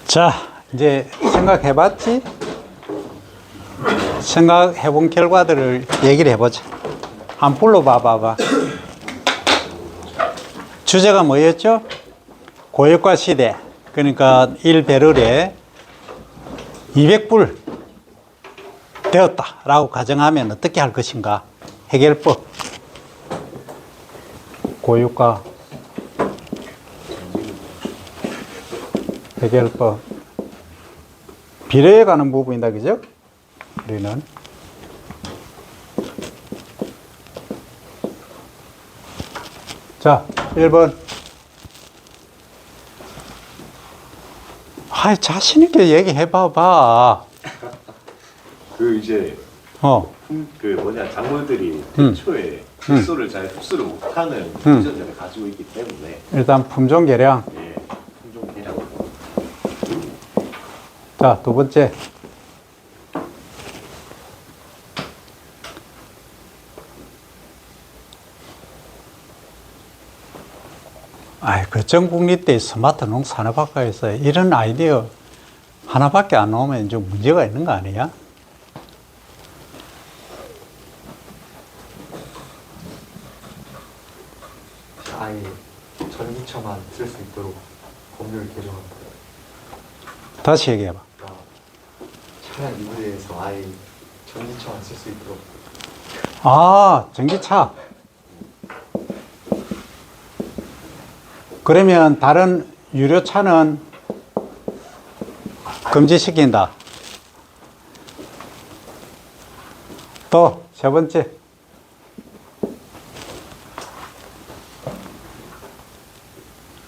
자, 이제 생각해봤지? 생각해본 결과들을 얘기를 해보자. 한번 불러봐봐. 주제가 뭐였죠? 고유가 시대. 그러니까 1배럴에 200불 되었다라고 가정하면 어떻게 할 것인가? 해결법. 고유가 해결법. 비례에 가는 부분이다, 그죠? 우리는. 자, 1번. 아이, 자신있게 얘기해봐봐. 이제 작물들이 대초에 흡수를 잘 흡수를 못하는 유전자를 가지고 있기 때문에 일단 품종 개량. 예, 품종 개량. 자, 두 번째. 그 전국립대 스마트 농산업학과에서 이런 아이디어 하나밖에 안 나오면 좀 문제가 있는 거 아니야? 아예 전기차만 쓸 수 있도록 법률을 개정한다. 다시 얘기해봐. 그러니까 차량 이부제에서 아예 전기차만 쓸 수 있도록. 아, 전기차. 그러면 다른 유료차는 금지시킨다. 또 세 번째.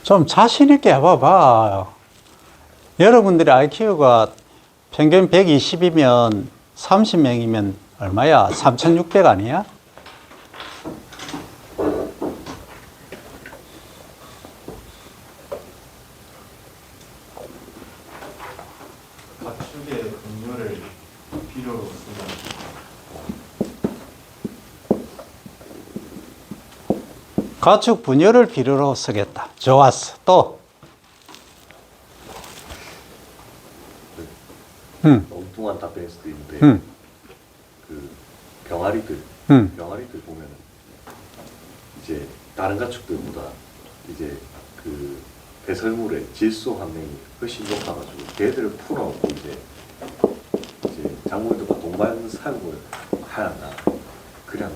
좀 자신 있게 해봐봐. 여러분들의 IQ가 평균 120이면 30명이면 얼마야? 3,600 아니야? 가축의 분뇨를 필요로 쓴다. 가축 분열을 필요로 쓰겠다. 좋았어. 또. 엉뚱한 답변일 수도 있는데 그 병아리들 보면은 이제 다른 가축들보다 이제 그 배설물의 질소 함량이 훨씬 높아가지고 걔들을 풀어놓고 이제 작물들과 동반 사육을 하였나 그냥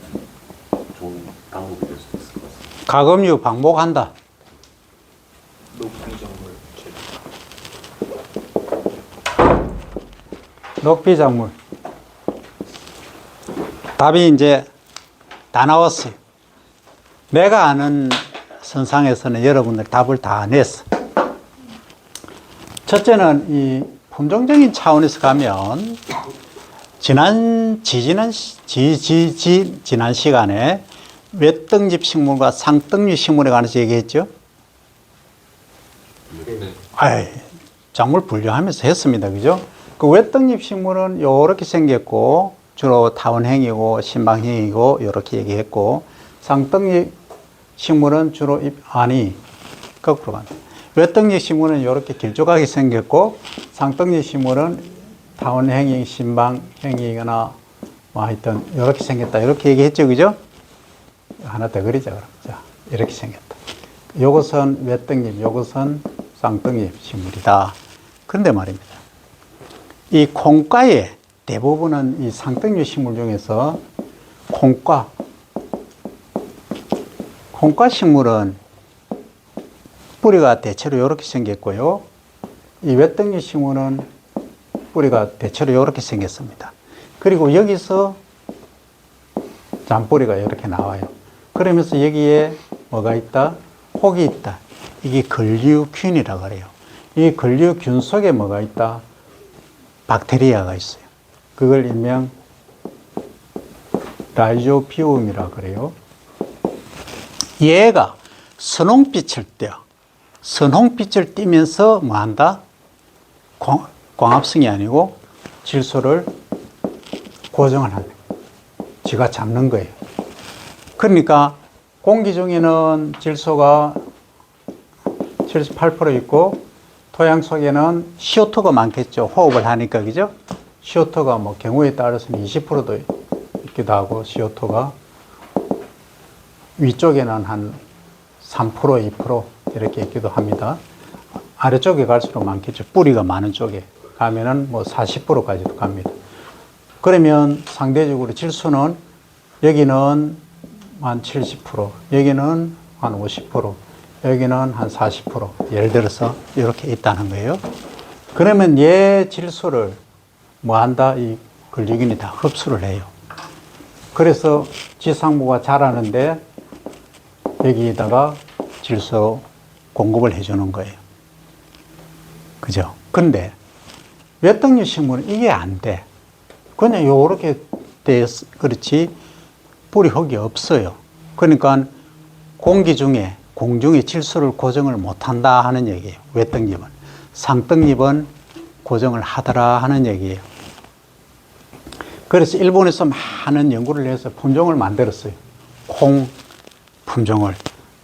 좋은 방법이 될 수도 있을 것 같습니다. 가금류 방목한다. 녹비작물 녹비작물. 답이 이제 다 나왔어요. 내가 아는 선상에서는 여러분들 답을 다 냈어. 첫째는 이 품종적인 차원에서 가면 지난 시간에 외등집 식물과 상등류 식물에 관해서 얘기했죠. 아이, 작물 분류하면서 했습니다. 그죠? 그 외등잎 식물은 이렇게 생겼고 주로 타원행이고 신방행이고 이렇게 얘기했고, 상등잎 식물은 주로 거꾸로 간다. 외등잎 식물은 이렇게 길쭉하게 생겼고 상등잎 식물은 타원행이, 신방행이거나 뭐 하여튼 이렇게 생겼다. 이렇게 얘기했죠. 그죠? 하나 더 그리자. 그럼. 자, 이렇게 생겼다. 요것은 외등잎, 요것은 쌍등잎 식물이다. 그런데 말입니다. 이 콩과의 대부분은 이 상등류 식물 중에서 콩과 식물은 뿌리가 대체로 이렇게 생겼고요. 이 외등류 식물은 뿌리가 대체로 이렇게 생겼습니다. 그리고 여기서 잔뿌리가 이렇게 나와요. 그러면서 여기에 뭐가 있다? 혹이 있다. 이게 근류균이라고 그래요. 이 근류균 속에 뭐가 있다? 박테리아가 있어요. 그걸 일명 라이조비움이라고 그래요. 얘가 선홍빛을 띄어. 선홍빛을 띠면서 뭐 한다? 광합성이 아니고 질소를 고정을 하는 거예요. 지가 잡는 거예요. 그러니까 공기 중에는 질소가 78% 있고 토양 속에는 CO2가 많겠죠. 호흡을 하니까, 그죠? CO2가 뭐 경우에 따라서는 20%도 있기도 하고, CO2가 위쪽에는 한 3%, 2% 이렇게 있기도 합니다. 아래쪽에 갈수록 많겠죠. 뿌리가 많은 쪽에 가면은 뭐 40%까지도 갑니다. 그러면 상대적으로 질소는 여기는 한 70%, 여기는 한 50%, 여기는 한 40%, 예를 들어서 이렇게 있다는 거예요. 그러면 얘 질소를 뭐 한다? 이 근류균이 다 흡수를 해요. 그래서 지상부가 자라는데 여기에다가 질소 공급을 해주는 거예요. 그죠? 근데 외떡류 식물은 이게 안 돼. 그냥 요렇게 돼, 그렇지, 뿌리 흙이 없어요. 그러니까 공기 중에, 공중에 질소를 고정을 못 한다 하는 얘기예요. 외떡잎은. 상떡잎은 고정을 하더라 하는 얘기예요. 그래서 일본에서 많은 연구를 해서 품종을 만들었어요. 콩 품종을.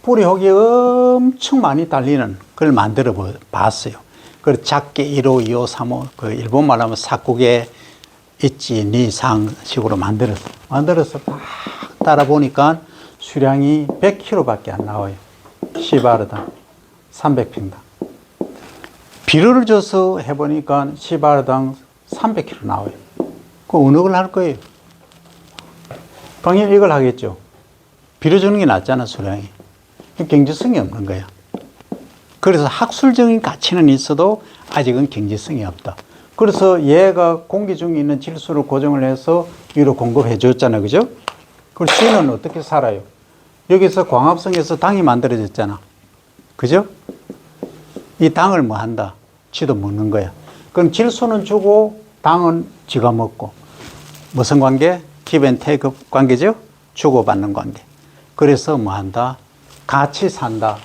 뿌리 흙이 엄청 많이 달리는 걸 만들어 봤어요. 그래서 작게 1호, 2호, 3호, 그 일본 말하면 사쿠게 있지, 니상 식으로 만들어서 막 따라 보니까 수량이 100kg밖에 안 나와요. 시바르당 300평당. 비료를 줘서 해보니까 시바르당 300kg 나와요. 그 어느 걸 할 거예요? 당연히 이걸 하겠죠. 비료 주는 게 낫잖아, 수량이. 경제성이 없는 거야. 그래서 학술적인 가치는 있어도 아직은 경제성이 없다. 그래서 얘가 공기 중에 있는 질소를 고정을 해서 위로 공급해 줬잖아요. 그죠? 그럼 씨는 어떻게 살아요? 여기서 광합성에서 당이 만들어졌잖아. 그죠? 이 당을 뭐 한다? 지도 먹는 거야. 그럼 질소는 주고 당은 지가 먹고. 무슨 관계? 기브앤테이크 관계죠? 주고받는 관계. 그래서 뭐 한다? 같이 산다.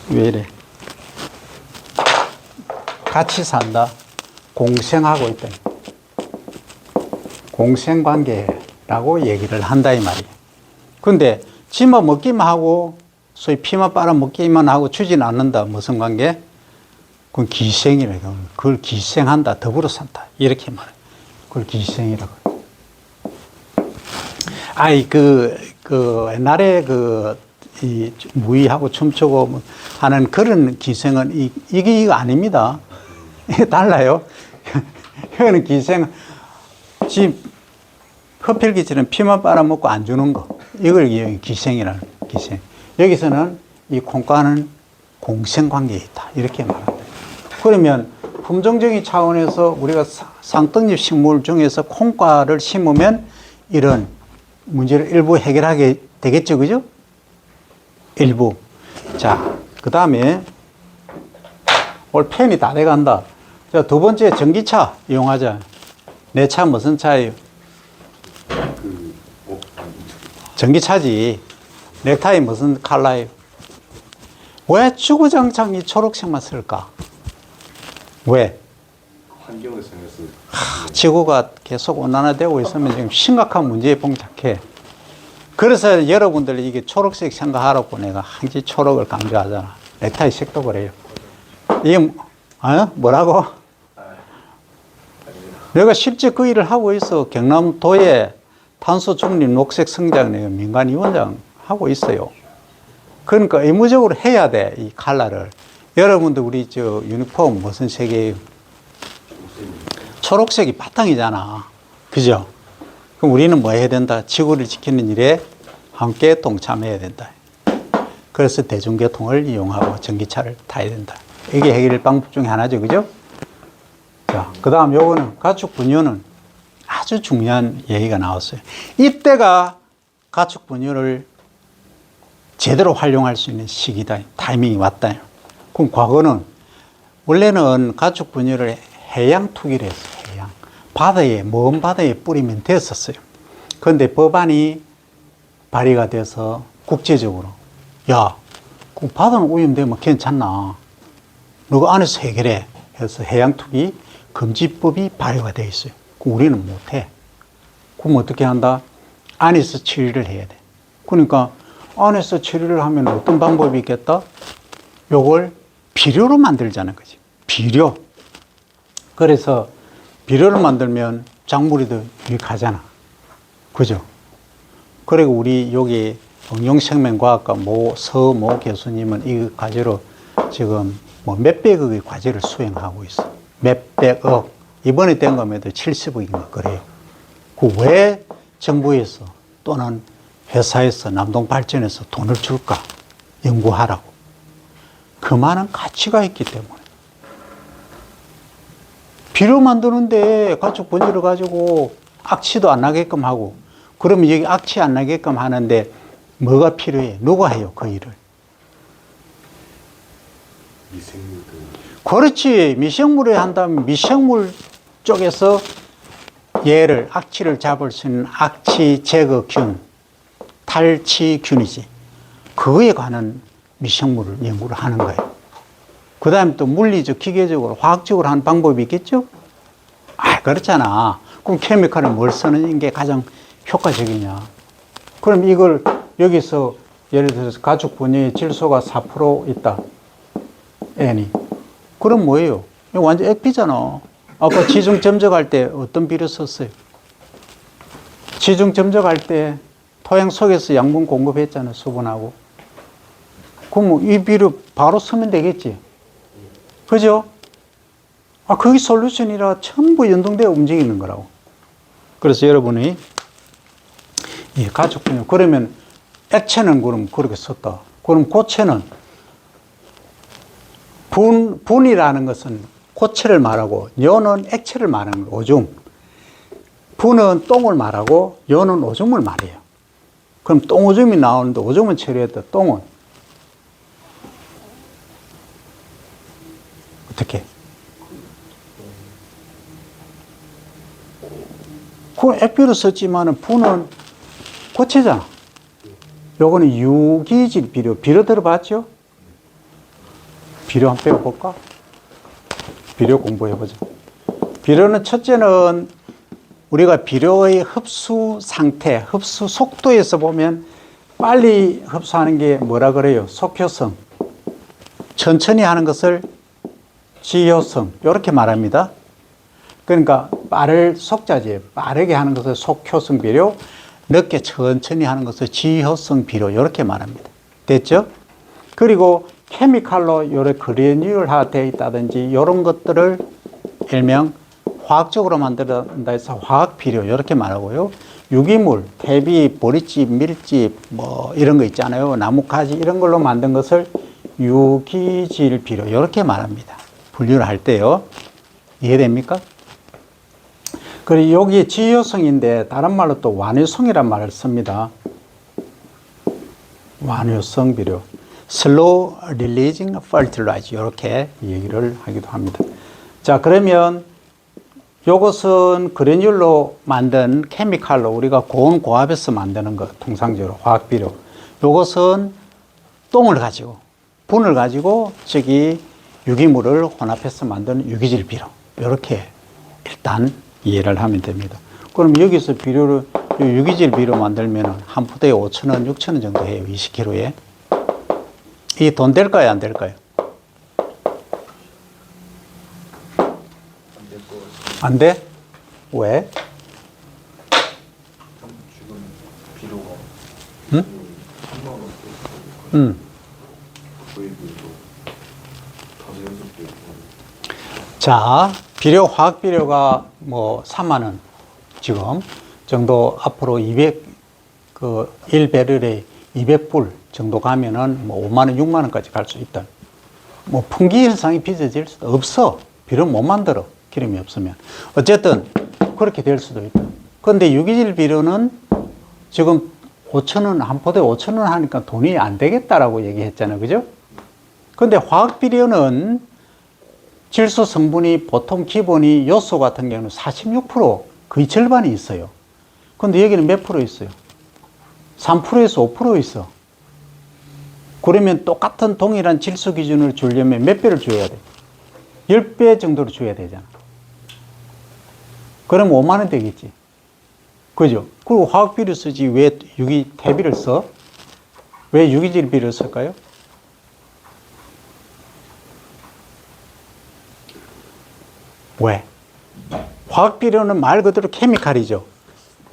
왜 이래? 같이 산다. 공생하고 있다. 공생관계라고 얘기를 한다 이 말이에요. 근데 지만 먹기만 하고 소위 피만 빨아 먹기만 하고 주진 않는다. 무슨 관계? 그건 기생이라고. 그걸 기생한다. 더불어 산다. 이렇게 말해요. 그걸 기생이라고. 아이 옛날에 이 무의하고 춤추고 하는 그런 기생은 이게 아닙니다. 달라요. 이거는 기생, 흡혈귀처럼 피만 빨아먹고 안 주는 거. 이걸 기생이라는 기생. 여기서는 이 콩과는 공생관계에 있다. 이렇게 말합니다. 그러면 품종적인 차원에서 우리가 상떡잎 식물 중에서 콩과를 심으면 이런 문제를 일부 해결하게 되겠죠. 그죠? 일부. 자, 그 다음에 오늘 펜이 다 돼간다. 자, 두 번째 전기차 이용하자. 내 차 무슨 차예요? 전기차지. 넥타이 무슨 컬러예요? 왜 주구장창 이 초록색만 쓸까? 왜? 환경을 생각해서 지구가 계속 온난화되고 있으면 지금 심각한 문제에 봉착해. 그래서 여러분들 이게 초록색 생각하라고 내가 항상 초록을 강조하잖아. 넥타이 색도 그래요. 이게, 뭐라고? 내가 실제 그 일을 하고 있어. 경남도에 탄소 중립 녹색 성장 내가 민간위원장 하고 있어요. 그러니까 의무적으로 해야 돼, 이 컬러를. 여러분들 우리 유니폼 무슨 색이에요? 초록색이 바탕이잖아. 그죠? 그럼 우리는 뭐 해야 된다? 지구를 지키는 일에 함께 동참해야 된다. 그래서 대중교통을 이용하고 전기차를 타야 된다. 이게 해결 방법 중에 하나죠. 그죠? 자, 그 다음 요거는 가축 분유는 아주 중요한 얘기가 나왔어요. 이때가 가축 분유를 제대로 활용할 수 있는 시기다. 타이밍이 왔다. 그럼 과거는, 원래는 가축 분유를 해양 투기를 했어요. 해양. 바다에, 먼 바다에 뿌리면 됐었어요. 그런데 법안이 발의가 돼서 국제적으로, 야, 그 바다는 오염되면 괜찮나? 너가 안에서 해결해. 해서 해양 투기 금지법이 발의가 되어 있어요. 그럼 우리는 못해. 그럼 어떻게 한다? 안에서 처리를 해야 돼. 그러니까 안에서 처리를 하면 어떤 방법이 있겠다? 요걸 비료로 만들자는 거지. 비료. 그래서 비료를 만들면 작물이 더 유익하잖아. 그죠? 그리고 우리 여기 응용생명과학과 서모 교수님은 이 과제로 지금 뭐 몇백억의 과제를 수행하고 있어. 몇백억. 이번에 된 거면 70억인가 그래요. 그 왜 정부에서 또는 회사에서 남동발전에서 돈을 줄까? 연구하라고. 그 많은 가치가 있기 때문에. 비료 만드는데 가축 번지를 가지고 악취도 안 나게끔 하고, 그러면 여기 악취 안 나게끔 하는데 뭐가 필요해? 누가 해요? 그 일을. 미생물들. 그렇지. 미생물에 한다면 미생물 쪽에서 얘를, 악취를 잡을 수 있는 악취 제거균, 탈취균이지. 그거에 관한 미생물을 연구를 하는 거예요. 그 다음에 또 물리적, 기계적으로, 화학적으로 하는 방법이 있겠죠? 그렇잖아. 그럼 케미칼을 뭘 쓰는 게 가장 효과적이냐? 그럼 이걸 여기서 예를 들어서 가축 분해의 질소가 4% 있다. N이. 그럼 뭐예요? 이거 완전 액비잖아. 아까 지중 점적할 때 어떤 비료 썼어요? 지중 점적할 때 토양 속에서 양분 공급했잖아, 수분하고. 그럼 이 비료 바로 쓰면 되겠지. 그죠? 그게 솔루션이라 전부 연동되어 움직이는 거라고. 그래서 여러분이 이 가축 분해, 그러면 액체는 그럼 그렇게 썼다. 그럼 고체는 분이라는 것은 고체를 말하고 여는 액체를 말하는 거예요. 오줌. 분은 똥을 말하고 여는 오줌을 말해요. 그럼 똥오줌이 나오는데 오줌은 처리했다. 똥은 어떻게? 그 액비로 썼지만은 분은 고체잖아. 요거는 유기질 비료. 비료 들어봤죠? 비료 한번 배워볼까? 비료 공부해보자. 비료는 첫째는 우리가 비료의 흡수 상태, 흡수 속도에서 보면 빨리 흡수하는 게 뭐라 그래요? 속효성. 천천히 하는 것을 지효성. 이렇게 말합니다. 그러니까 속자지. 빠르게 하는 것을 속효성 비료, 늦게 천천히 하는 것을 지효성 비료. 이렇게 말합니다. 됐죠? 그리고 케미칼로 이렇게 그래뉴얼화 되어 있다든지 이런 것들을 일명 화학적으로 만들어낸다 해서 화학 비료 이렇게 말하고요. 유기물, 퇴비, 보리집, 밀집 뭐 이런 거 있잖아요. 나뭇가지 이런 걸로 만든 것을 유기질 비료 이렇게 말합니다. 분류를 할 때요. 이해됩니까? 그리고 여기 지효성인데 다른 말로 또 완효성이란 말을 씁니다. 완효성 비료. Slow Releasing Fertilizer 이렇게 얘기를 하기도 합니다. 자, 그러면 이것은 그래뉴얼로 만든 케미칼로 우리가 고온 고압에서 만드는 것, 통상적으로 화학비료. 이것은 똥을 가지고, 분을 가지고 저기 유기물을 혼합해서 만드는 유기질 비료. 이렇게 일단 이해를 하면 됩니다. 그럼 여기서 비료를, 유기질 비료 만들면 한 푸대에 5,000원, 6,000원 정도 해요. 20kg에. 이게 돈 될까요? 안 될까요? 안 돼? 왜? 지금 비료가 응? 3만 원. 응. 자, 비료, 화학 비료가 뭐 3만 원 지금 정도 앞으로 1배럴에 200불 정도 가면은 뭐 5만 원, 6만 원까지 갈 수 있다. 뭐 풍기 현상이 빚어질 수도 없어. 비료 못 만들어. 기름이 없으면. 어쨌든 그렇게 될 수도 있다. 그런데 유기질 비료는 지금 5,000원, 한 포대에 5,000원 하니까 돈이 안 되겠다라고 얘기했잖아요. 그죠? 근데 화학 비료는 질소 성분이 보통 기본이 요소 같은 경우는 46%, 거의 절반이 있어요. 근데 여기는 몇 프로 있어요? 3%에서 5% 있어. 그러면 똑같은 동일한 질소 기준을 주려면 몇 배를 줘야 돼? 10배 정도로 줘야 되잖아. 그럼 5만 원 되겠지. 그죠? 그리고 화학 비료 쓰지 왜 퇴비를 써? 왜 유기질 비료를 쓸까요? 왜? 화학 비료는 말 그대로 케미칼이죠.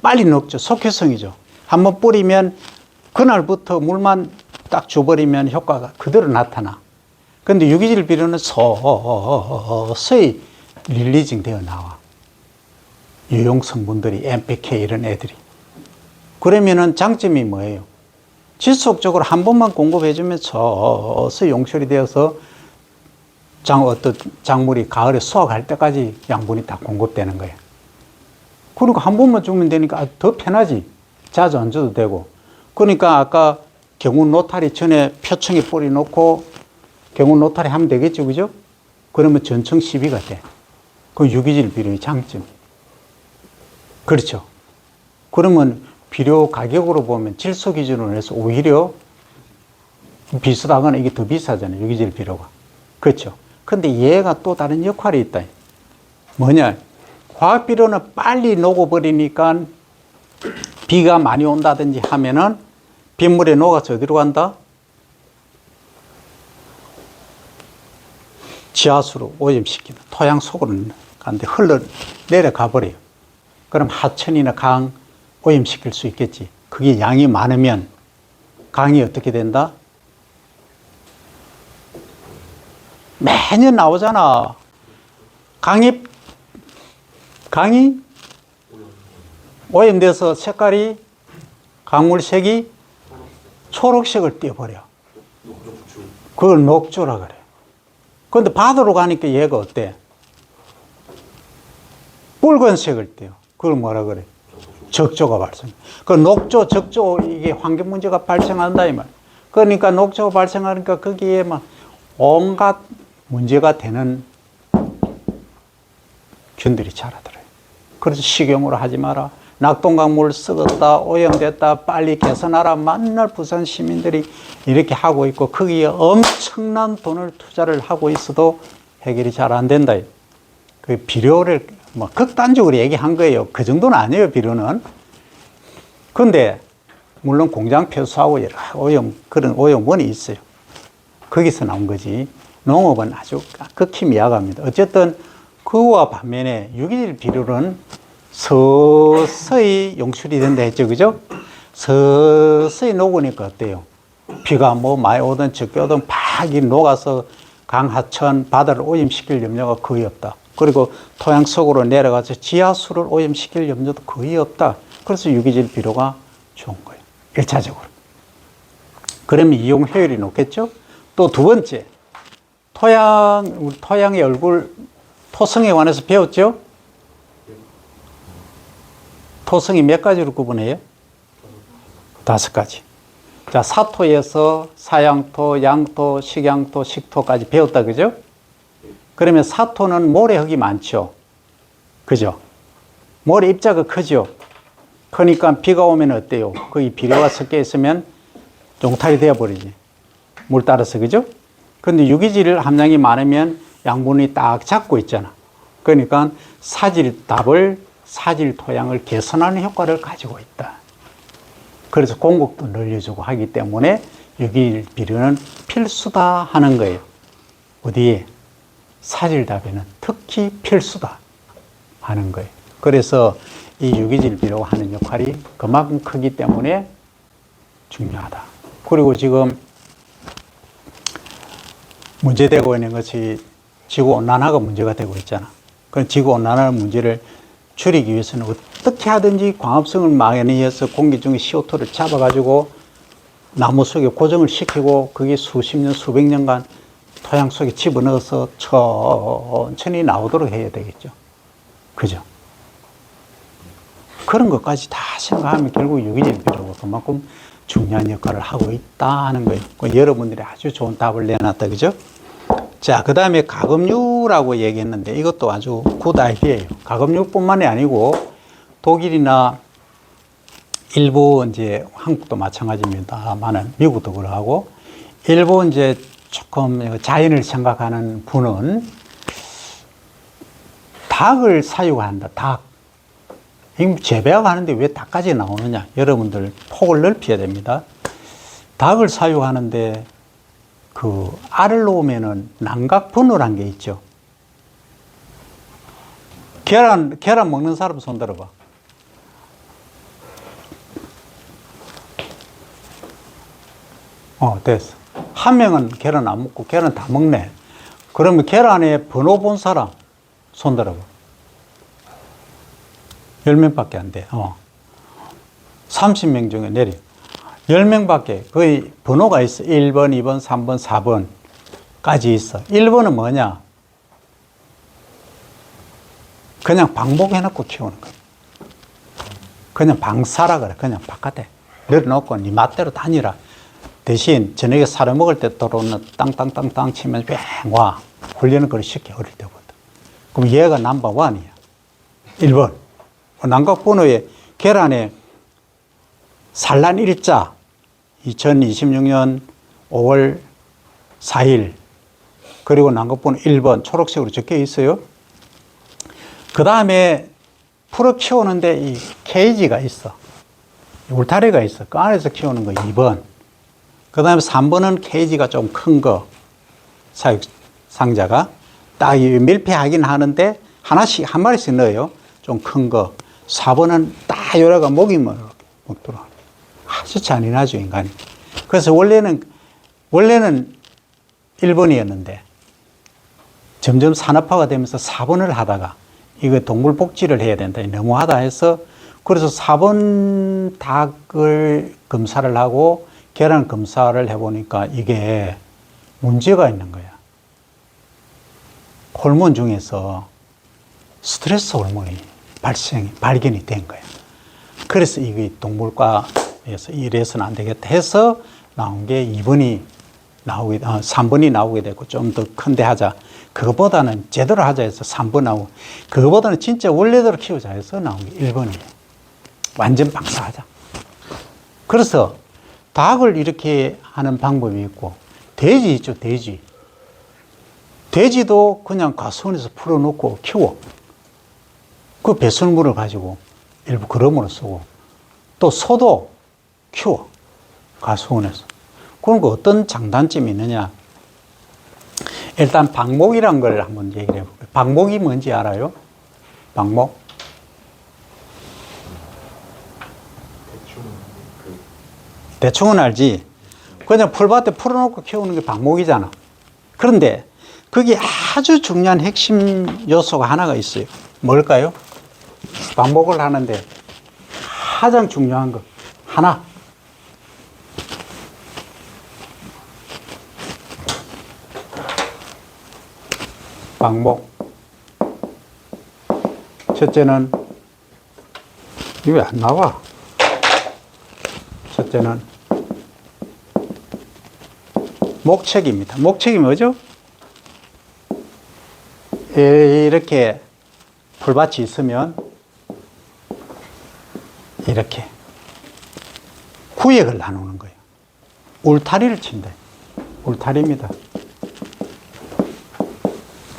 빨리 녹죠. 속효성이죠. 한번 뿌리면 그날부터 물만 딱 줘버리면 효과가 그대로 나타나. 근데 유기질 비료는 서서히 릴리징 되어 나와. 유용 성분들이 NPK 이런 애들이. 그러면은 장점이 뭐예요? 지속적으로 한 번만 공급해주면 서서히 용출이 되어서 어떤 작물이 가을에 수확할 때까지 양분이 다 공급되는 거예요. 그러니까 한 번만 주면 되니까 더 편하지. 자주 안 줘도 되고. 그러니까 아까 경운 노타리 전에 표층에 뿌리 놓고 경운 노타리 하면 되겠죠, 그죠? 그러면 전청 시비가 돼. 그 유기질 비료의 장점. 그렇죠. 그러면 비료 가격으로 보면 질소 기준으로 해서 오히려 비슷하거나 이게 더 비싸잖아요, 유기질 비료가. 그렇죠. 근데 얘가 또 다른 역할이 있다. 뭐냐? 화학 비료는 빨리 녹아버리니까 비가 많이 온다든지 하면은 빗물에 녹아서 어디로 간다? 지하수로 오염시키는 토양 속으로 가는데 흘러 내려가 버려요. 그럼 하천이나 강 오염시킬 수 있겠지. 그게 양이 많으면 강이 어떻게 된다? 매년 나오잖아. 강이 오염돼서 색깔이 강물색이 초록색을 띄어버려. 그걸 녹조라 그래. 그런데 바다로 가니까 얘가 어때? 붉은색을 띄어. 그걸 뭐라 그래? 적조가 발생. 그 녹조, 적조 이게 환경 문제가 발생한다 이 말. 그러니까 녹조가 발생하니까 거기에 막 온갖 문제가 되는 균들이 자라더래요. 그래서 식용으로 하지 마라. 낙동강물 썩었다, 오염됐다, 빨리 개선하라. 만날 부산 시민들이 이렇게 하고 있고 거기에 엄청난 돈을 투자를 하고 있어도 해결이 잘 안 된다. 그 비료를 뭐 극단적으로 얘기한 거예요. 그 정도는 아니에요, 비료는. 근데 물론 공장 폐수하고 여러 그런 오염원이 있어요. 거기서 나온 거지. 농업은 아주 극히 미약합니다. 어쨌든 그와 반면에 유기질 비료는 서서히 용출이 된다 했죠, 그죠? 서서히 녹으니까 어때요? 비가 뭐 많이 오든 적게 오든 팍이 녹아서 강, 하천, 바다를 오염시킬 염려가 거의 없다. 그리고 토양 속으로 내려가서 지하수를 오염시킬 염려도 거의 없다. 그래서 유기질 비료가 좋은 거예요, 1차적으로. 그러면 이용 효율이 높겠죠? 또 두 번째, 토양의 얼굴, 토성에 관해서 배웠죠? 토성이 몇 가지로 구분해요? 5가지. 자, 사토에서 사양토, 양토, 식양토, 식토까지 배웠다, 그죠? 그러면 사토는 모래흙이 많죠? 그죠? 모래 입자가 크죠? 크니까 비가 오면 어때요? 거기 비료가 섞여 있으면 용탈이 되어버리지. 물 따라서, 그죠? 근데 유기질 함량이 많으면 양분이 딱 잡고 있잖아. 그러니까 사질 토양을 개선하는 효과를 가지고 있다. 그래서 공급도 늘려주고 하기 때문에 유기질 비료는 필수다 하는 거예요. 어디에? 사질답에는 특히 필수다 하는 거예요. 그래서 이 유기질 비료가 하는 역할이 그만큼 크기 때문에 중요하다. 그리고 지금 문제되고 있는 것이 지구온난화가 문제가 되고 있잖아. 그럼 지구온난화 문제를 줄이기 위해서는 어떻게 하든지 광합성을 많이 해서 공기 중에 CO2를 잡아가지고 나무 속에 고정을 시키고 그게 수십 년, 수백 년간 토양 속에 집어넣어서 천천히 나오도록 해야 되겠죠. 그죠? 그런 것까지 다 생각하면 결국 유기질 비료가 그만큼 중요한 역할을 하고 있다 하는 거예요. 여러분들이 아주 좋은 답을 내놨다, 그죠? 자, 그 다음에 가금류라고 얘기했는데 이것도 아주 굿 아이디어예요. 가금류뿐만이 아니고 독일이나 일부 이제 한국도 마찬가지입니다만은 미국도 그러하고 일부 이제 조금 자연을 생각하는 분은 닭을 사육한다. 닭. 재배하고 하는데 왜 닭까지 나오느냐? 여러분들 폭을 넓혀야 됩니다. 닭을 사육하는데 그 알을 놓으면은 난각 분호란 게 있죠. 계란 먹는 사람 손 들어봐. 됐어. 한 명은 계란 안 먹고 계란 다 먹네. 그러면 계란에 번호 본 사람 손 들어봐. 10명밖에 안 돼. 30명 중에 내려. 10명밖에 거의 번호가 있어. 1번, 2번, 3번, 4번까지 있어. 1번은 뭐냐? 그냥 방목해놓고 키우는 거야. 그냥 방사라 그래. 그냥 바깥에 내려놓고 네 맛대로 다니라. 대신 저녁에 사료 먹을 때 들어오는 땅땅땅땅 치면 뺑 와. 훈련을 그걸 시켜, 어릴 때부터. 그럼 얘가 넘버원이야. 1번. 남각번호에 계란에 산란 일자 2026년 5월 4일 그리고 남각번호 1번 초록색으로 적혀 있어요. 그 다음에 풀어 키우는데 이 케이지가 있어. 울타리가 있어. 그 안에서 키우는 거 2번. 그 다음에 3번은 케이지가 좀 큰 거. 사육 상자가. 딱 밀폐하긴 하는데 하나씩, 한 마리씩 넣어요. 좀 큰 거. 4번은 딱 요래가 먹이면 먹더라. 아주 잔인하죠, 인간이. 그래서 원래는 1번이었는데 점점 산업화가 되면서 4번을 하다가 이거 동물 복지를 해야 된다. 너무하다 해서 그래서 4번 닭을 검사를 하고 계란 검사를 해보니까 이게 문제가 있는 거야. 호르몬 중에서 스트레스 호르몬이 발견이 된 거야. 그래서 이게 동물과에서 이래서는 안 되겠다 해서 나온 게 2번이 나오게, 3번이 나오게 되고 좀 더 큰데 하자. 그거보다는 제대로 하자 해서 3번 나오고, 그거보다는 진짜 원래대로 키우자 해서 나온 게 1번이에요. 완전 방사하자. 그래서 닭을 이렇게 하는 방법이 있고, 돼지 있죠, 돼지. 돼지도 그냥 가수원에서 풀어놓고 키워. 그 배설물을 가지고 일부 그름으로 쓰고, 또 소도 키워. 가수원에서. 그러니까 어떤 장단점이 있느냐. 일단 방목이란 걸 한번 얘기를 해볼게요. 방목이 뭔지 알아요? 방목? 대충은 알지. 그냥 풀밭에 풀어놓고 키우는 게 방목이잖아. 그런데 거기에 아주 중요한 핵심 요소가 하나가 있어요. 뭘까요? 방목을 하는데 가장 중요한 거 하나. 방목. 첫째는 이거 왜 안 나와? 첫째는 목책입니다. 목책이 뭐죠? 이렇게 풀밭이 있으면 이렇게 구역을 나누는 거예요. 울타리를 친다. 울타리입니다.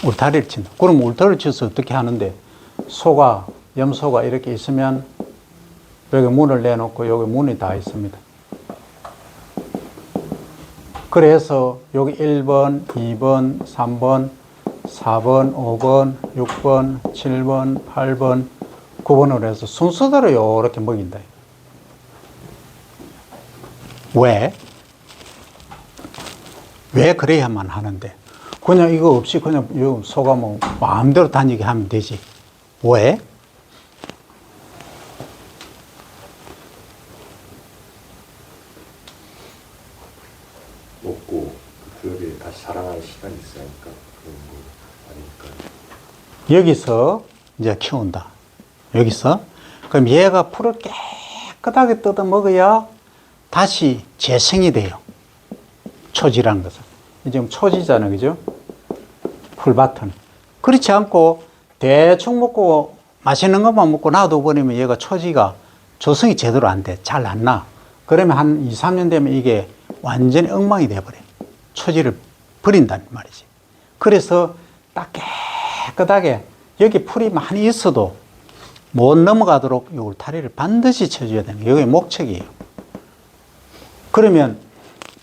울타리를 친다. 그럼 울타리를 쳐서 어떻게 하는데, 염소가 이렇게 있으면 여기 문을 내놓고 여기 문이 다 있습니다. 그래서 여기 1번, 2번, 3번, 4번, 5번, 6번, 7번, 8번, 9번으로 해서 순서대로 이렇게 먹인다. 왜? 왜 그래야만 하는데? 그냥 이거 없이 그냥 소가 뭐 마음대로 다니게 하면 되지. 왜? 먹고 그 구역에 다시 자라나는 시간이 있으니까 그런 거 아닐까요? 여기서 이제 키운다. 여기서. 그럼 얘가 풀을 깨끗하게 뜯어 먹어야 다시 재생이 돼요. 초지라는 것은. 지금 초지잖아요. 그죠? 풀밭은. 그렇지 않고 대충 먹고 맛있는 것만 먹고 놔둬버리면 얘가 초지가 조성이 제대로 안 돼. 잘 안 나. 그러면 한 2, 3년 되면 이게 완전히 엉망이 돼버려요. 초지를 버린다는 말이지. 그래서 딱 깨끗하게 여기 풀이 많이 있어도 못 넘어가도록 이 울타리를 반드시 쳐줘야 되는 게 여기 목책이에요. 그러면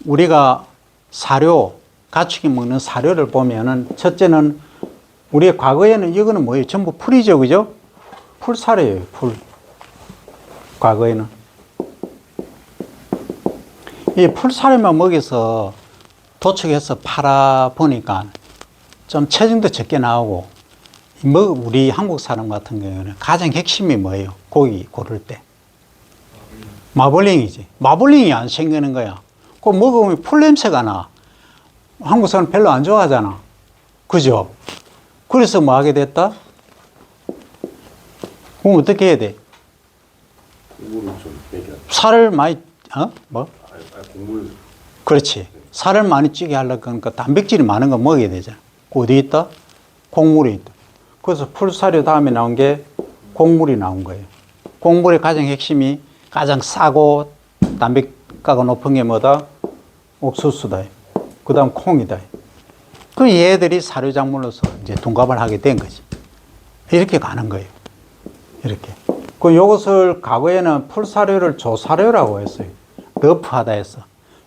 우리가 사료, 가축이 먹는 사료를 보면은 첫째는 우리의 과거에는 이거는 뭐예요? 전부 풀이죠, 그죠? 풀사료예요, 풀. 과거에는. 이 풀사료만 먹여서 도축해서 팔아 보니까 좀 체중도 적게 나오고, 우리 한국 사람 같은 경우는 가장 핵심이 뭐예요? 고기 고를 때. 마블링이지. 마블링이 안 생기는 거야. 그거 먹으면 풀 냄새가 나. 한국 사람 별로 안 좋아하잖아. 그죠? 그래서 뭐 하게 됐다? 그럼 어떻게 해야 돼? 국물을 좀 얘기하죠. 살을 많이, 뭐? 국물. 그렇지. 살을 많이 찌게 하려고 하니까 단백질이 많은 거 먹어야 되잖아. 어디 있다? 곡물이 있다. 그래서 풀사료 다음에 나온 게 곡물이 나온 거예요. 곡물의 가장 핵심이 가장 싸고 단백가가 높은 게 뭐다? 옥수수다. 그 다음 콩이다. 그 얘들이 사료작물로서 이제 둔갑을 하게 된 거지. 이렇게 가는 거예요. 이렇게. 그 요것을 과거에는 풀사료를 조사료라고 했어요. 너프하다 해서.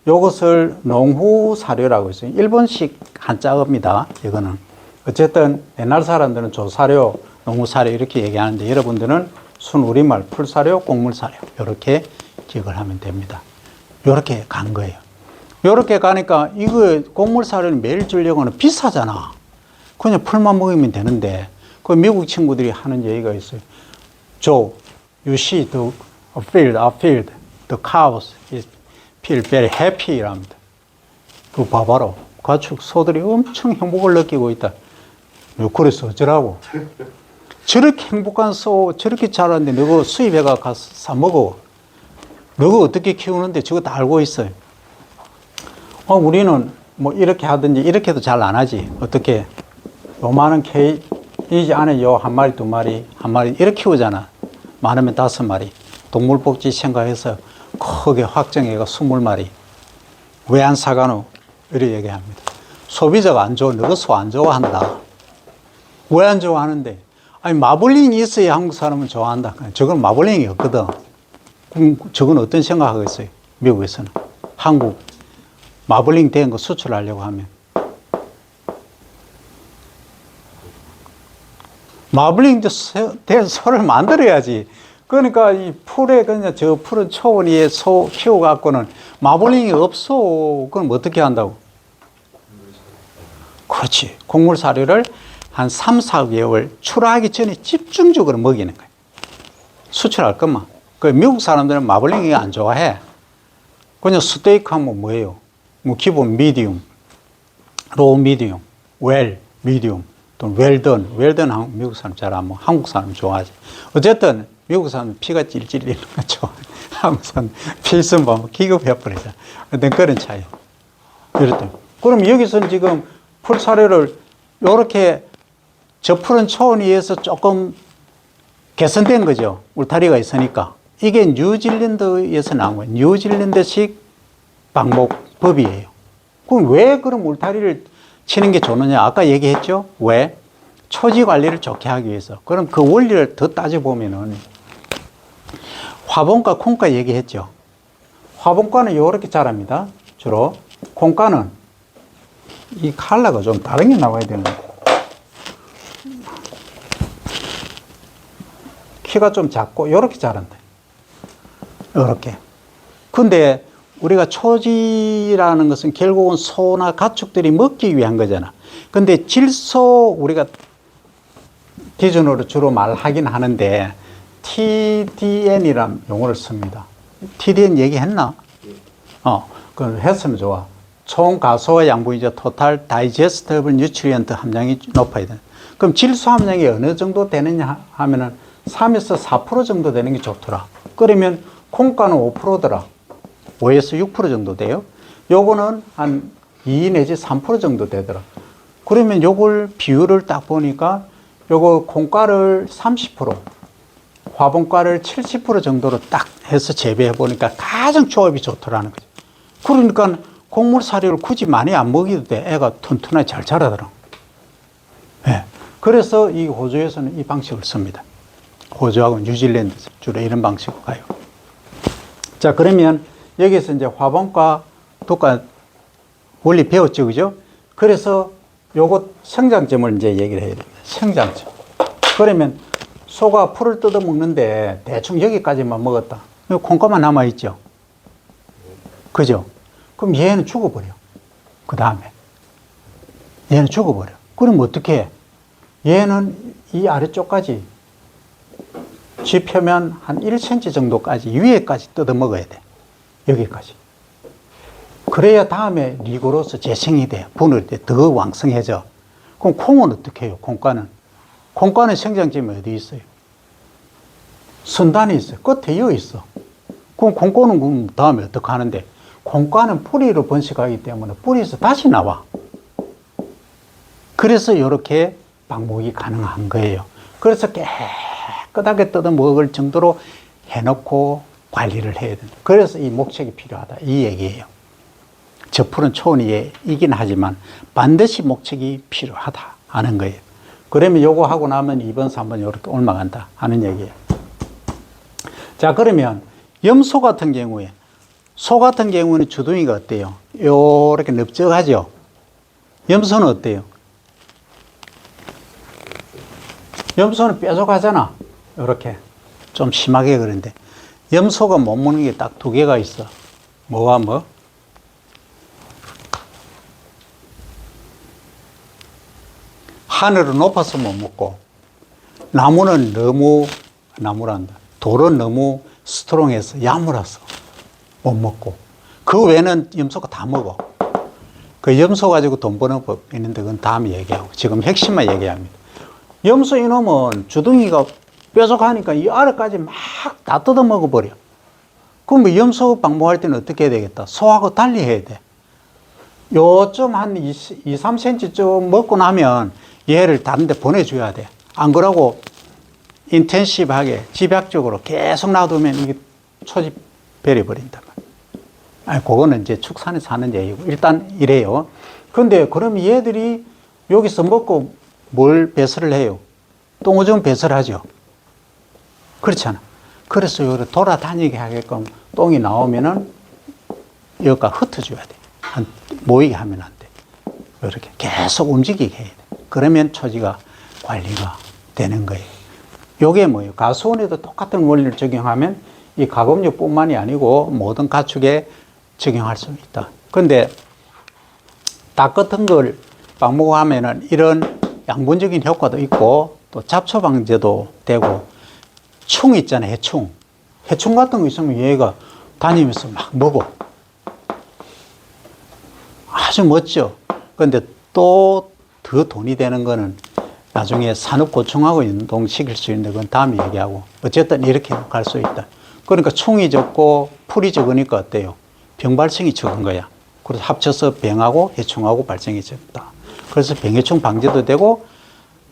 요것을 농후사료라고 했어요. 일본식 한자어입니다. 이거는. 어쨌든 옛날 사람들은 조사료, 농후사료 이렇게 얘기하는데 여러분들은 순우리말 풀사료, 곡물사료 이렇게 기억을 하면 됩니다. 이렇게 간 거예요. 이렇게 가니까 이거 곡물사료는 매일 주려고는 비싸잖아. 그냥 풀만 먹으면 되는데 그 미국 친구들이 하는 얘기가 있어요. Joe, you see the field, the cows feel very happy 이랍니다. 그 봐봐라. 가축 소들이 엄청 행복을 느끼고 있다. 그래서 어쩌라고? 저렇게 행복한 소, 저렇게 자랐는데 너가 수입해가 가서 사 먹어. 너가 어떻게 키우는데 저거 다 알고 있어요. 우리는 뭐 이렇게 하든지 이렇게도 잘 안 하지. 어떻게? 요만한 케이지 안에 요 한 마리, 두 마리, 한 마리 이렇게 키우잖아. 많으면 5마리. 동물복지 생각해서 크게 확정해가 20마리. 왜 안 사가노? 이렇게 얘기합니다. 소비자가 안 좋아. 너가 소 안 좋아한다. 왜 안 좋아하는데? 아니, 마블링이 있어야 한국 사람은 좋아한다. 저건 마블링이 없거든. 그럼 저건 어떤 생각하겠어요? 미국에서는. 한국 마블링 된 거 수출하려고 하면. 마블링 된 소를 만들어야지. 그러니까 이 풀에 그냥 저 푸른 초원 위에 소 키워갖고는 마블링이 없어. 그럼 어떻게 한다고? 그렇지. 곡물 사료를 한 3, 4개월 출하하기 전에 집중적으로 먹이는 거예요. 수출할 것만. 그 미국 사람들은 마블링이 안 좋아해. 그냥 스테이크 하면 뭐예요? 뭐 기본 미디움, 로우 미디움, 웰 미디움, 또 웰던. 웰던 미국 사람 잘 안 먹어. 한국 사람 좋아하지. 어쨌든 미국 사람 피가 찔찔 이런 거 좋아해. 한국 사람 피 있으면 보면 기급해버리잖아. 어떤 그런 차이. 이렇다. 그럼 여기서는 지금 풀사료를 요렇게 저 푸른 초원 위에서 조금 개선된 거죠. 울타리가 있으니까. 이게 뉴질랜드에서 나온 거예요. 뉴질랜드식 방목법이에요. 그럼 왜 그럼 울타리를 치는 게 좋느냐? 아까 얘기했죠? 왜? 초지 관리를 좋게 하기 위해서. 그럼 그 원리를 더 따져보면은 화분과 콩과 얘기했죠. 화분과는 이렇게 자랍니다. 주로. 콩과는 이 컬러가 좀 다른 게 나와야 되는데. 키가 좀 작고 이렇게 자란다. 이렇게. 근데 우리가 초지라는 것은 결국은 소나 가축들이 먹기 위한 거잖아. 근데 질소 우리가 기준으로 주로 말하긴 하는데 TDN이라는 용어를 씁니다. TDN 얘기했나? 그걸 했으면 좋아. 총 가소화 양분이죠. 토탈 다이제스터블 뉴트리언트 함량이 높아야 돼. 그럼 질소 함량이 어느 정도 되느냐 하면은 3에서 4% 정도 되는 게 좋더라. 그러면 콩가는 5%더라. 5에서 6% 정도 돼요. 요거는 한 2 내지 3% 정도 되더라. 그러면 요걸 비율을 딱 보니까 요거 콩가를 30%, 화분가를 70% 정도로 딱 해서 재배해 보니까 가장 조합이 좋더라는 거죠. 그러니까 곡물 사료를 굳이 많이 안 먹여도 돼. 애가 튼튼하게 잘 자라더라. 네. 그래서 이 호주에서는 이 방식을 씁니다. 호주하고 뉴질랜드 주로 이런 방식으로 가요. 자, 그러면 여기서 이제 화분과 독과 원리 배웠죠, 그죠? 그래서 요거 성장점을 이제 얘기를 해야 됩니다. 성장점. 그러면 소가 풀을 뜯어 먹는데 대충 여기까지만 먹었다. 콩가만 남아있죠. 그죠? 그럼 얘는 죽어버려. 그 다음에. 얘는 죽어버려. 그럼 어떻게 해? 얘는 이 아래쪽까지 쥐 표면 한 1cm 정도까지 위에까지 뜯어 먹어야 돼. 여기까지. 그래야 다음에 리고로스 재생이 돼. 분을 때 더 왕성해져. 그럼 콩은 어떻게 해요? 콩가는. 콩가는 성장점이 어디 있어요? 선단이 있어요. 끝에 이어 있어. 그럼 콩가는 그럼 다음에 어떻게 하는데? 콩가는 뿌리로 번식하기 때문에 뿌리에서 다시 나와. 그래서 이렇게 방목이 가능한 거예요. 그래서 깨끗하게 뜯어 먹을 정도로 해놓고 관리를 해야 된다. 그래서 이 목책이 필요하다. 이 얘기예요. 저 풀은 초원이긴 하지만 반드시 목책이 필요하다 하는 거예요. 그러면 요거 하고 나면 2번, 3번 이렇게 올라간다 하는 얘기예요. 자, 그러면 염소 같은 경우에, 소 같은 경우는 주둥이가 어때요? 요렇게 넓적하죠? 염소는 어때요? 염소는 뾰족하잖아. 요렇게. 좀 심하게 그런데. 염소가 못 먹는 게 딱 두 개가 있어. 뭐와 뭐? 하늘은 높아서 못 먹고, 나무는 너무, 나무란다. 돌은 너무 스트롱해서 야물어서 못 먹고, 그 외에는 염소가 다 먹어. 그 염소 가지고 돈 버는 법 있는데 그건 다음에 얘기하고, 지금 핵심만 얘기합니다. 염소 이놈은 주둥이가 뾰족하니까 이 아래까지 막 다 뜯어 먹어버려. 그럼 뭐 염소 방목할 때는 어떻게 해야 되겠다? 소하고 달리 해야 돼. 요쯤 한 2, 3cm쯤 먹고 나면 얘를 다른 데 보내줘야 돼. 안 그러고 인텐시브하게 집약적으로 계속 놔두면 이게 초집 베려버린단 말이야. 아니, 그거는 이제 축산에서 하는 얘기고. 일단 이래요. 근데 그럼 얘들이 여기서 먹고 뭘 배설을 해요? 똥오줌 배설하죠. 그렇잖아. 그래서 여기 돌아다니게 하게끔 똥이 나오면은 여기가 흩어줘야 돼. 모이게 하면 안 돼. 이렇게 계속 움직이게 해야 돼. 그러면 초지가 관리가 되는 거예요. 요게 뭐예요? 가수원에도 똑같은 원리를 적용하면 이 가금류뿐만이 아니고 모든 가축에 적용할 수 있다. 근데 닭 같은 걸 방목하면은 이런 양분적인 효과도 있고 또 잡초 방제도 되고, 충 있잖아요. 해충. 해충 같은 거 있으면 얘가 다니면서 막 먹어. 아주 멋져. 근데 또 더 돈이 되는 거는 나중에 산업고충하고 연동시킬 수 있는데 그건 다음에 얘기하고, 어쨌든 이렇게 갈 수 있다. 그러니까 충이 적고 풀이 적으니까 어때요? 병 발생이 적은 거야. 그래서 합쳐서 병하고 해충하고 발생이 적다. 그래서 병해충 방제도 되고,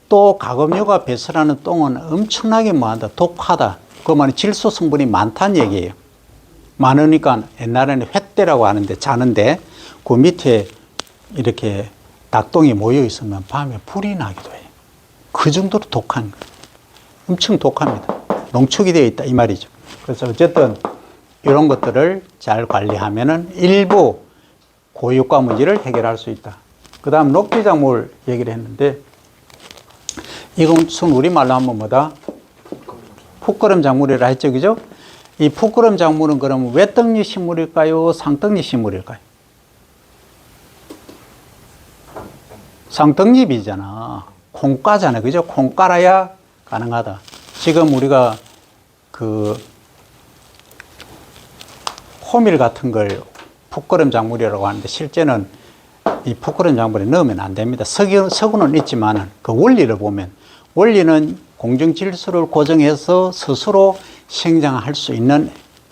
또 가금류가 배설하는 똥은 엄청나게 뭐한다? 독하다. 그 말은 질소 성분이 많다는 얘기예요. 많으니까 옛날에는 횃대라고 하는데, 자는데 그 밑에 이렇게 닭똥이 모여 있으면 밤에 불이 나기도 해요. 그 정도로 독한 거예요. 엄청 독합니다. 농축이 되어 있다 이 말이죠. 그래서 어쨌든 이런 것들을 잘 관리하면은 일부 고유가 문제를 해결할 수 있다. 그 다음 녹비작물 얘기를 했는데, 이건 순 우리말로 하면 뭐다? 풋거름 작물이라 했죠, 그죠? 이 풋거름 작물은 그러면 외떡잎 식물일까요? 상떡잎 식물일까요? 상떡잎이잖아. 콩가잖아, 그죠? 콩가라야 가능하다. 지금 우리가 그 호밀 같은 걸 풋거름 작물이라고 하는데, 실제는 이 풋거름 작물에 넣으면 안 됩니다. 서구는 있지만은 그 원리를 보면, 원리는 공정 질소를 고정해서 스스로 생장할 수 있는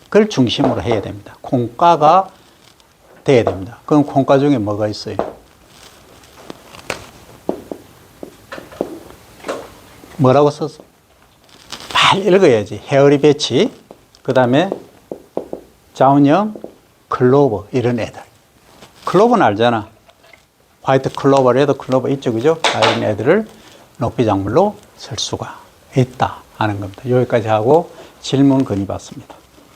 걸 중심으로 해야 됩니다. 콩가가 돼야 됩니다. 그럼 콩가 중에 뭐가 있어요? 뭐라고 썼어? 잘 읽어야지. 헤어리 배치, 그 다음에 자운형, 클로버, 이런 애들. 클로버는 알잖아. 화이트 클로버, 레드 클로버 있죠, 그죠? 이런 애들을 녹비작물로 쓸 수가 있다 하는 겁니다. 여기까지 하고 질문 건의받습니다.